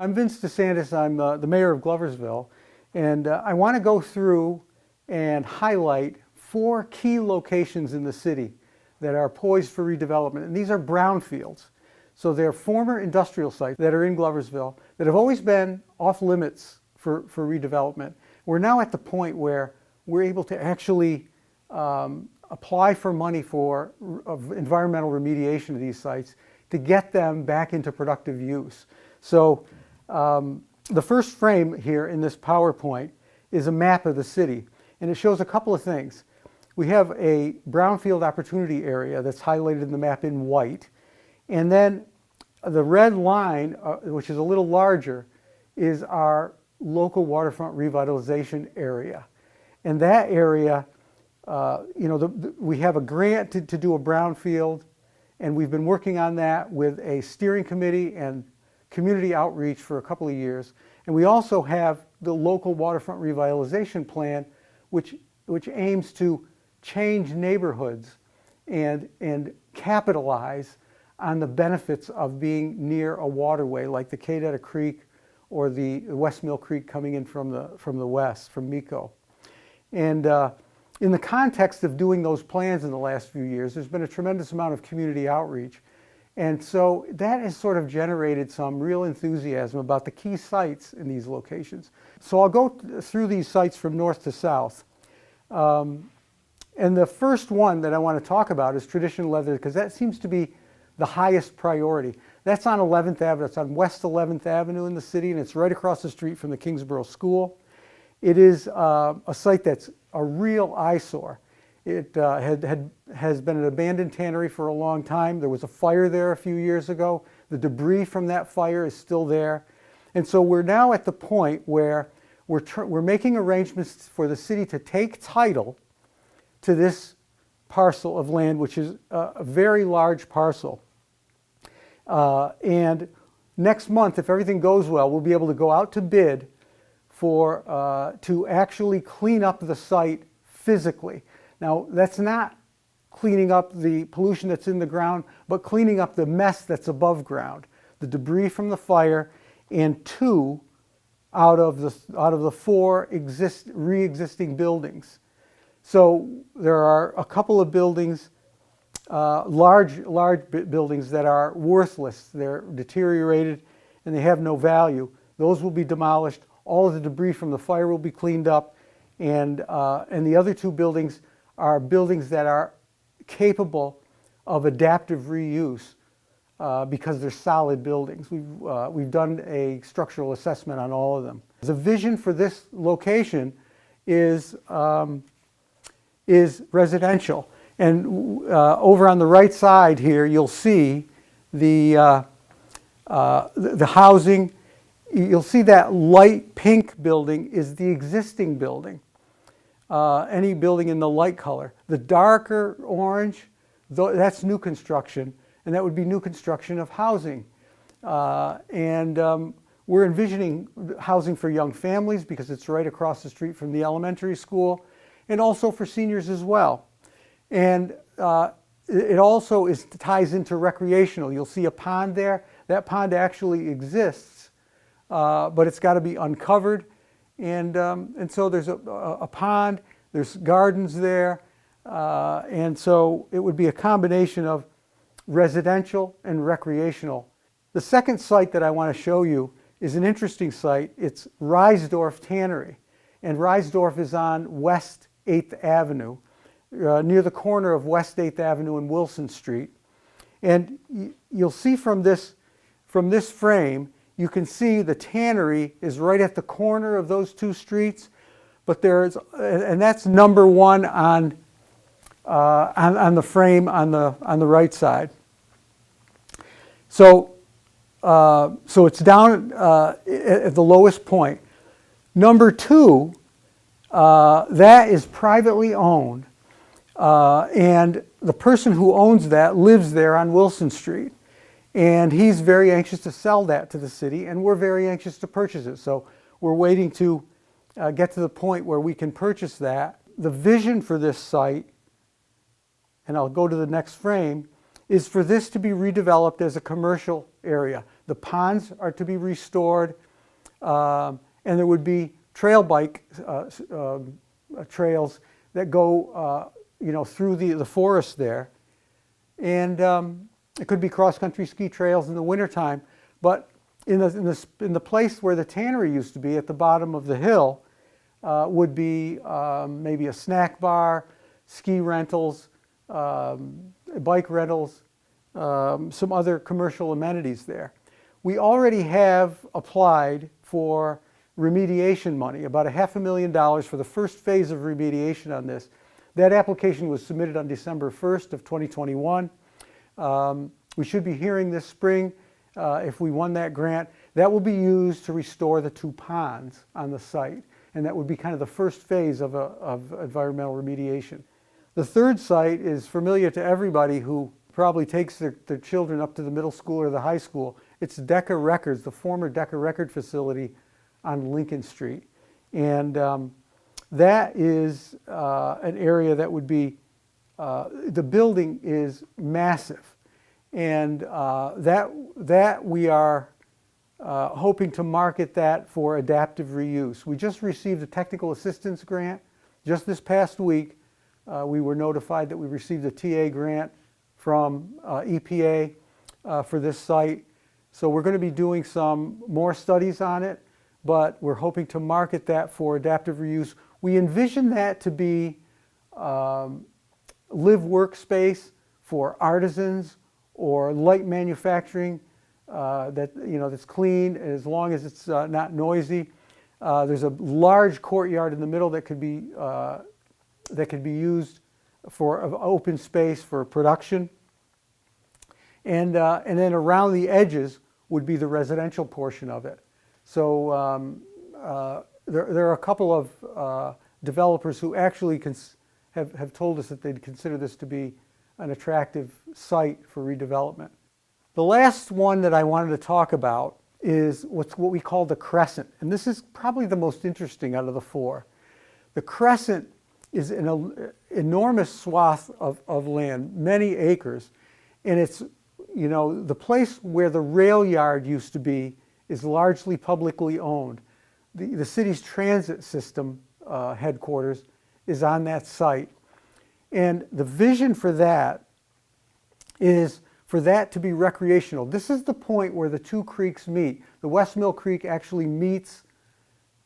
I'm Vince DeSantis. I'm the mayor of Gloversville, and I want to go through and highlight 4 key locations in the city that are poised for redevelopment. And these are brownfields. So they're former industrial sites that are in Gloversville that have always been off limits for redevelopment. We're now at the point where we're able to actually apply for money for environmental remediation of these sites to get them back into productive use. So the first frame here in this PowerPoint is a map of the city, and it shows a couple of things. We have a brownfield opportunity area that's highlighted in the map in white, and then the red line, which is a little larger, is our local waterfront revitalization area. And that area, we have a grant to do a brownfield, and we've been working on that with a steering committee and community outreach for a couple of years. And we also have the local waterfront revitalization plan, which aims to change neighborhoods and capitalize on the benefits of being near a waterway like the Cadetta Creek or the West Mill Creek coming in from the west, from Mico. And in the context of doing those plans in the last few years, there's been a tremendous amount of community outreach. And so that has sort of generated some real enthusiasm about the key sites in these locations. So I'll go through these sites from north to south. And the first one that I want to talk about is Tradition Leather, because that seems to be the highest priority. That's on 11th Avenue. It's on West 11th Avenue in the city, and it's right across the street from the Kingsborough School. It is a site that's a real eyesore. It has been an abandoned tannery for a long time. There was a fire there a few years ago. The debris from that fire is still there. And so we're now at the point where we're making arrangements for the city to take title to this parcel of land, which is a very large parcel. And next month, if everything goes well, we'll be able to go out to bid to actually clean up the site physically. Now, that's not cleaning up the pollution that's in the ground, but cleaning up the mess that's above ground, the debris from the fire, and 2 out of the 4 re-existing buildings. So there are a couple of buildings, large buildings that are worthless. They're deteriorated and they have no value. Those will be demolished. All of the debris from the fire will be cleaned up, and the other 2 buildings are buildings that are capable of adaptive reuse because they're solid buildings. We've done a structural assessment on all of them. The vision for this location is residential, and over on the right side here you'll see the housing. You'll see that light pink building is the existing building. Any building in the light color. The darker orange, that's new construction, and that would be new construction of housing. We're envisioning housing for young families because it's right across the street from the elementary school, and also for seniors as well. And it also ties into recreational. You'll see a pond there. That pond actually exists, but it's got to be uncovered. And so there's a pond, there's gardens there, and so it would be a combination of residential and recreational. The second site that I want to show you is an interesting site. It's Reisdorf Tannery, and Reisdorf is on West 8th Avenue, near the corner of West 8th Avenue and Wilson Street. And you'll see from this frame, you can see the tannery is right at the corner of those 2 streets, but and that's number 1 on the frame on the right side. So it's down at the lowest point. Number 2, that is privately owned, and the person who owns that lives there on Wilson Street. And he's very anxious to sell that to the city, and we're very anxious to purchase it. So we're waiting to get to the point where we can purchase that. The vision for this site, and I'll go to the next frame, is for this to be redeveloped as a commercial area. The ponds are to be restored, and there would be trail bike trails that go through the forest there. And it could be cross-country ski trails in the wintertime. But in the place where the tannery used to be, at the bottom of the hill, would be maybe a snack bar, ski rentals, bike rentals, some other commercial amenities there. We already have applied for remediation money, about $500,000 for the first phase of remediation on this. That application was submitted on December 1st of 2021. We should be hearing this spring if we won that grant. That will be used to restore the 2 ponds on the site, and that would be kind of the first phase of environmental remediation. The third site is familiar to everybody who probably takes their children up to the middle school or the high school. It's Decca Records, the former Decca record facility on Lincoln Street. And that is an area that would be, the building is massive. And that we are hoping to market that for adaptive reuse. We just received a technical assistance grant just this past week. We were notified that we received a TA grant from EPA for this site. So we're going to be doing some more studies on it, but we're hoping to market that for adaptive reuse. We envision that to be live workspace for artisans or light manufacturing that's clean as long as it's not noisy. There's a large courtyard in the middle that could be used for open space for production, and then around the edges would be the residential portion of it. So there are a couple of developers who actually have told us that they'd consider this to be an attractive site for redevelopment. The last one that I wanted to talk about is what we call the Crescent, and this is probably the most interesting out of the 4. The Crescent is an enormous swath of land, many acres, and it's, the place where the rail yard used to be is largely publicly owned. The city's transit system headquarters is on that site. And the vision for that is for that to be recreational. This is the point where the 2 creeks meet. The West Mill Creek actually meets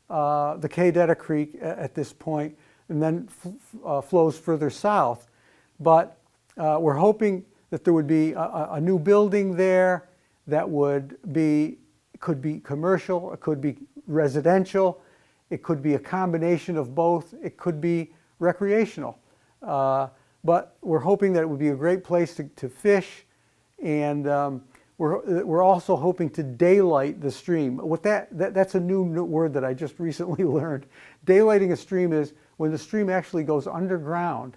the Cadetta Creek at this point, and then flows further south. But we're hoping that there would be a new building there that could be commercial, it could be residential, it could be a combination of both, it could be recreational. But we're hoping that it would be a great place to fish, and we're also hoping to daylight the stream. That's a new word that I just recently learned. Daylighting a stream is when the stream actually goes underground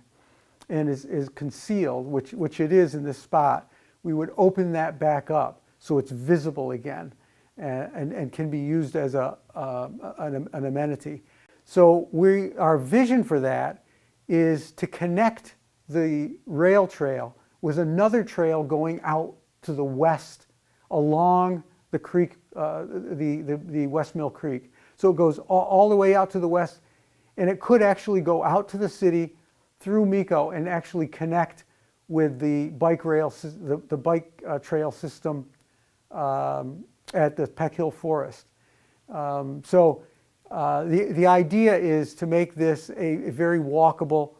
and is concealed, which it is in this spot. We would open that back up so it's visible again and can be used as an amenity. So our vision for that is to connect the rail trail with another trail going out to the west along the creek, the West Mill Creek. So it goes all the way out to the west, and it could actually go out to the city through Miko and actually connect with the bike trail system at the Peck Hill Forest. So the idea is to make this a very walkable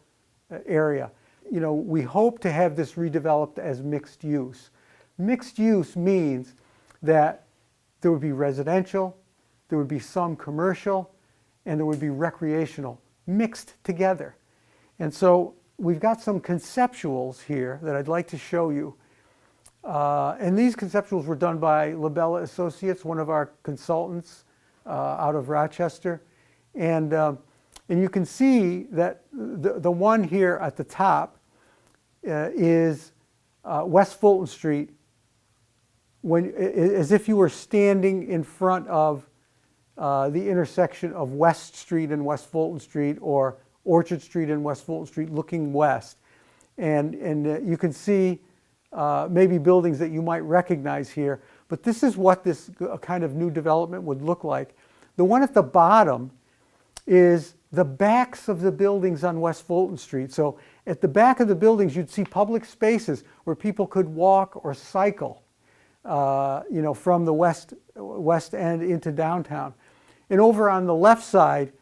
area. We hope to have this redeveloped as mixed use. Mixed use means that there would be residential, there would be some commercial, and there would be recreational mixed together. And so we've got some conceptuals here that I'd like to show you. And these conceptuals were done by Labella Associates, one of our consultants out of Rochester. And you can see that the one here at the top is West Fulton Street, as if you were standing in front of the intersection of West Street and West Fulton Street, or Orchard Street and West Fulton Street, looking west. And you can see maybe buildings that you might recognize here. But this is what this kind of new development would look like. The one at the bottom is the backs of the buildings on West Fulton Street. So at the back of the buildings, you'd see public spaces where people could walk or cycle, from the west end into downtown. And over on the left side,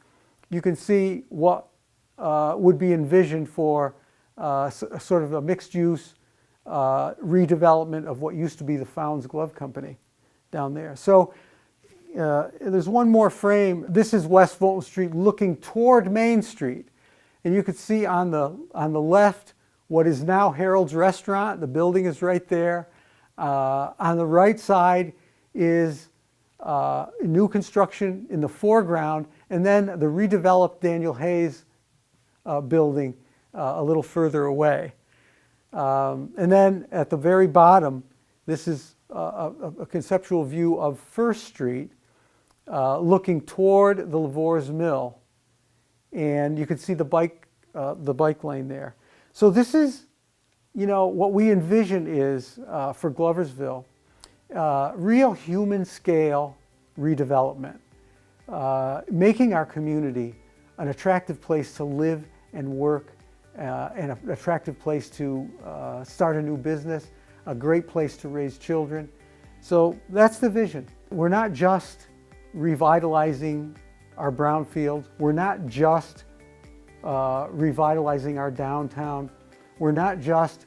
you can see what would be envisioned for sort of a mixed-use redevelopment of what used to be the Founds Glove Company down there. So there's one more frame. This is West Fulton Street looking toward Main Street. And you can see on the left what is now Harold's Restaurant. The building is right there. On the right side is new construction in the foreground, and then the redeveloped Daniel Hayes building a little further away. And then at the very bottom, this is a conceptual view of First Street looking toward the Lavor's Mill. And you can see the bike lane there. So this is, what we envision is for Gloversville, real human scale redevelopment, making our community an attractive place to live and work, and an attractive place to start a new business, a great place to raise children. So that's the vision. We're not just revitalizing our brownfield. We're not just revitalizing our downtown. We're not just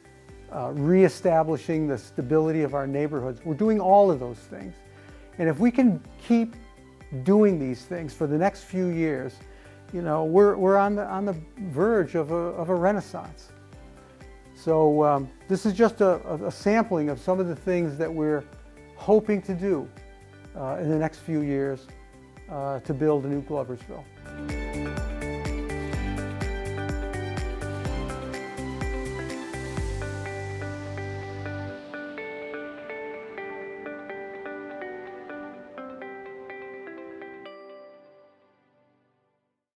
reestablishing the stability of our neighborhoods. We're doing all of those things. And if we can keep doing these things for the next few years, we're on the verge of a renaissance. So this is just a sampling of some of the things that we're hoping to do in the next few years to build a new Gloversville.